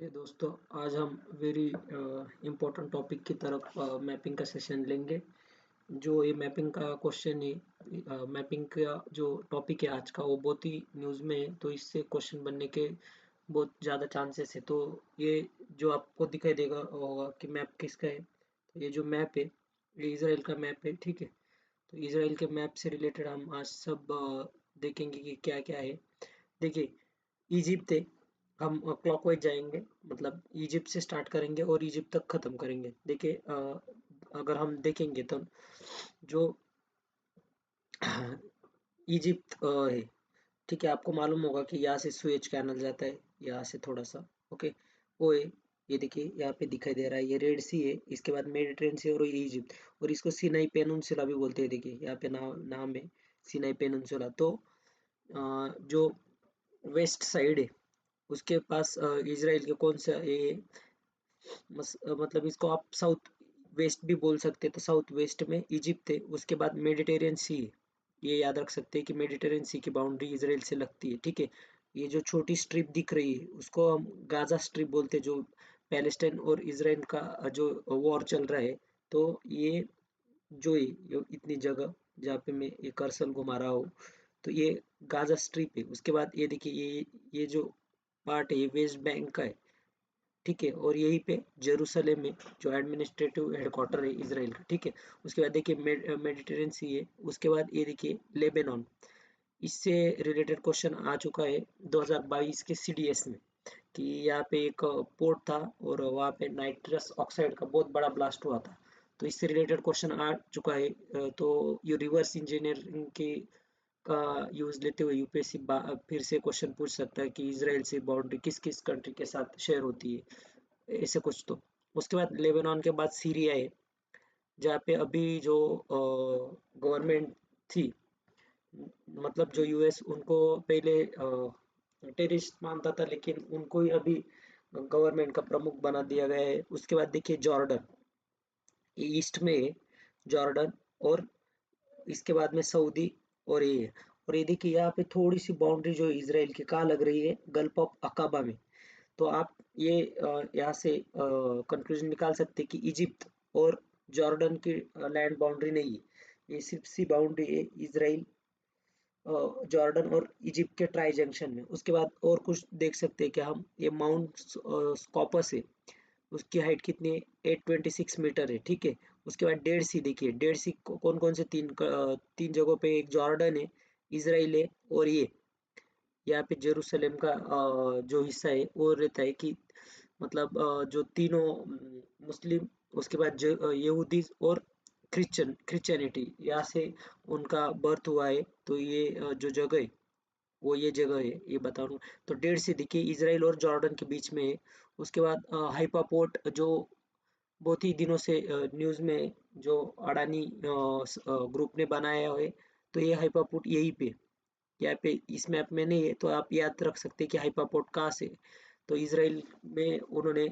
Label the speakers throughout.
Speaker 1: Okay दोस्तों, आज हम वेरी इम्पोर्टेंट टॉपिक की तरफ मैपिंग का सेशन लेंगे। जो ये मैपिंग का क्वेश्चन है, मैपिंग का जो टॉपिक है आज का, वो बहुत ही न्यूज़ में है, तो इससे क्वेश्चन बनने के बहुत ज़्यादा चांसेस है। तो ये जो आपको दिखाई देगा होगा कि मैप किसका है, तो ये जो मैप है ये इसराइल का मैप है, ठीक है। तो इसराइल के मैप से रिलेटेड हम आज सब देखेंगे कि क्या क्या है। देखिए, इजिप्ट है, हम क्लॉकवाइज जाएंगे, मतलब इजिप्ट से स्टार्ट करेंगे और इजिप्ट तक खत्म करेंगे। देखिए, अगर हम देखेंगे तो जो इजिप्ट है, ठीक है, आपको मालूम होगा कि यहाँ से सुएज कैनल जाता है, यहाँ से थोड़ा सा, ओके, वो है। ये देखिए यहाँ पे दिखाई दे रहा है, ये रेड सी है, इसके बाद मेडिटेरेनियन सी और ये इजिप्ट, और इसको सिनाई पेनिनसुला भी बोलते हैं। देखिए यहाँ पे नाम है सिनाई पेनिनसुला। तो जो वेस्ट साइड है उसके पास इजराइल के कौन सा ये मतलब इसको आप साउथ वेस्ट भी बोल सकते हैं, तो साउथ वेस्ट में इजिप्ट है, उसके बाद मेडिटेरियन सी है। ये याद रख सकते हैं कि मेडिटेरियन सी की बाउंड्री इसराइल से लगती है, ठीक है। ये जो छोटी स्ट्रिप दिख रही है उसको हम गाजा स्ट्रिप बोलते हैं, जो पैलेस्टाइन और इसराइल का जो वॉर चल रहा है। तो ये जो है ये इतनी जगह जहाँ पे मैं ये कर्सर घुमा रहा हूँ, तो ये गाजा स्ट्रिप है। उसके बाद ये देखिए, ये जो पार्ट है ये वेस्ट बैंक का है, ठीक है, और यहीं पे जेरूसलम में जो एडमिनिस्ट्रेटिव हेडक्वार्टर है इसराइल का, ठीक है। उसके बाद देखिए मेडिटेरियन सी है, उसके बाद ये देखिए लेबनान। इससे रिलेटेड क्वेश्चन आ चुका है 2022 के सीडीएस में, कि यहाँ पे एक पोर्ट था और वहाँ पे नाइट्रस ऑक्साइड का बहुत बड़ा ब्लास्ट हुआ था। तो इससे रिलेटेड क्वेश्चन आ चुका है। तो ये रिवर्स इंजीनियरिंग के का यूज लेते हुए यूपीएससी फिर से क्वेश्चन पूछ सकता है कि इसराइल से बाउंड्री किस किस कंट्री के साथ शेयर होती है, ऐसे कुछ। तो उसके बाद लेबनान के बाद सीरिया है, जहाँ पे अभी जो गवर्नमेंट थी, मतलब जो यूएस उनको पहले टेररिस्ट मानता था, लेकिन उनको ही अभी गवर्नमेंट का प्रमुख बना दिया गया है। उसके बाद देखिए जॉर्डन, ये ईस्ट में है जॉर्डन, और इसके बाद में सऊदी, और ये है। और ये देखिए यहाँ पे थोड़ी सी बाउंड्री जो इसराइल की कहाँ लग रही है, गल्फ ऑफ अकाबा में। तो आप ये यहाँ से कंक्लूजन निकाल सकते हैं कि इजिप्ट और जॉर्डन की लैंड बाउंड्री नहीं है, ये सिर्फ सी बाउंड्री है इसराइल, जॉर्डन और इजिप्ट के ट्राई जंक्शन में। उसके बाद और कुछ देख सकते हैं कि हम ये माउंट स्कॉपस है, उसकी हाइट कितनी है, 826 मीटर है, ठीक है। उसके बाद डेड सी देखिए, डेड सी कौन कौन से तीन जगहों पे, एक जॉर्डन है, इसराइल है, और ये यहाँ पे जेरूसलम का जो हिस्सा है वो रहता है कि मतलब जो तीनों मुस्लिम, उसके बाद यहूदी और क्रिश्चियनिटी, यहाँ से उनका बर्थ हुआ है। तो ये जो जगह है वो ये जगह है, ये बता रहा हूँ। तो डेढ़ से देखिए इसराइल और जॉर्डन के बीच में है। उसके बाद हाइपा पोर्ट जो बहुत ही दिनों से न्यूज़ में, जो अडानी ग्रुप ने बनाया है, तो ये हाइपा पोर्ट यहीं पे, यहाँ पे इस मैप में नहीं है, तो आप याद रख सकते हैं कि हाइपापोर्ट कहाँ से है। तो इसराइल में उन्होंने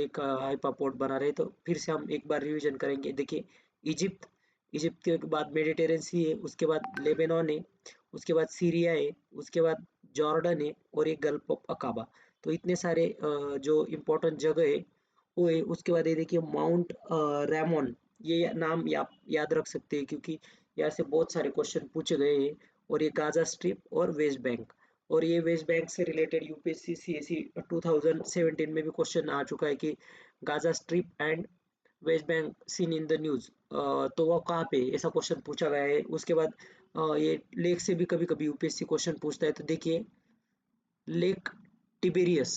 Speaker 1: एक हाइपापोर्ट बना रहे। तो फिर से हम एक बार रिवीजन करेंगे। देखिए, इजिप्ट, इजिप्ट के बाद मेडिटेरियन सी है, उसके बाद लेबनान है, उसके बाद सीरिया है, उसके बाद जॉर्डन है, और एक गल्फ ऑफ अकाबा। तो इतने सारे जो इम्पोर्टेंट जगह है वो है। उसके बाद ये देखिए माउंट रैमोन, ये नाम याद रख सकते हैं क्योंकि यहाँ से बहुत सारे क्वेश्चन पूछे गए हैं। और ये गाजा स्ट्रिप और वेस्ट बैंक, और ये वेस्ट बैंक से रिलेटेड यूपीएससी सीएससी 2017 में भी क्वेश्चन आ चुका है कि Gaza strip and West Bank seen in the news, तो वो कहाँ पे है? ऐसा क्वेश्चन पूछा गया है। उसके बाद ये लेक से भी कभी कभी यूपीएससी क्वेश्चन पूछता है। तो देखिए लेक टिबेरियस,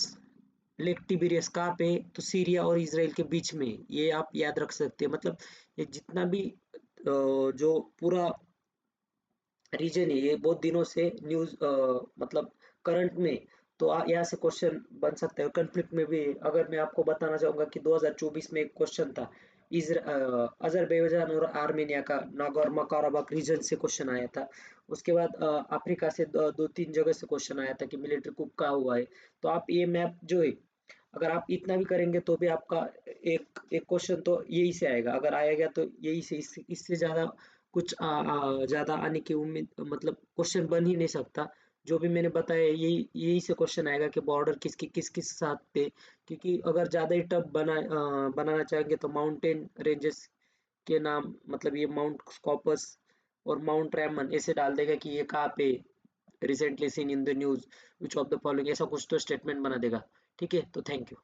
Speaker 1: लेक टिबेरियस कहाँ पे है? तो सीरिया और इसराइल के बीच में है। ये आप याद रख सकते हैं। मतलब ये जितना भी जो पूरा रीजन है, ये बहुत दिनों से न्यूज मतलब करंट में। तो यहाँ से क्वेश्चन बन सकता है। कॉन्फ्लिक्ट में भी अगर मैं आपको बताना चाहूंगा कि 2024 में एक क्वेश्चन था, अजरबैजान और आर्मेनिया का नागोर्नो कराबाख रीजन से क्वेश्चन आया था। उसके बाद अफ्रीका से दो तीन जगह से क्वेश्चन आया था कि मिलिट्री कुप कहाँ हुआ है। तो आप ये मैप जो है, अगर आप इतना भी करेंगे तो भी आपका एक एक क्वेश्चन तो यही से आएगा। अगर आएगा तो यही से, इससे ज्यादा कुछ ज्यादा आने की उम्मीद, मतलब क्वेश्चन बन ही नहीं सकता जो भी मैंने बताया यही यही से क्वेश्चन आएगा कि बॉर्डर किसकी किस किस साथ पे, क्योंकि अगर ज़्यादा ही टफ बनाना चाहेंगे तो माउंटेन रेंजेस के नाम, मतलब ये माउंट स्कॉपस और माउंट रैमन ऐसे डाल देगा कि ये कहाँ पे recently seen in the news, which of the following, ऐसा कुछ तो स्टेटमेंट बना देगा। ठीक है, तो थैंक यू।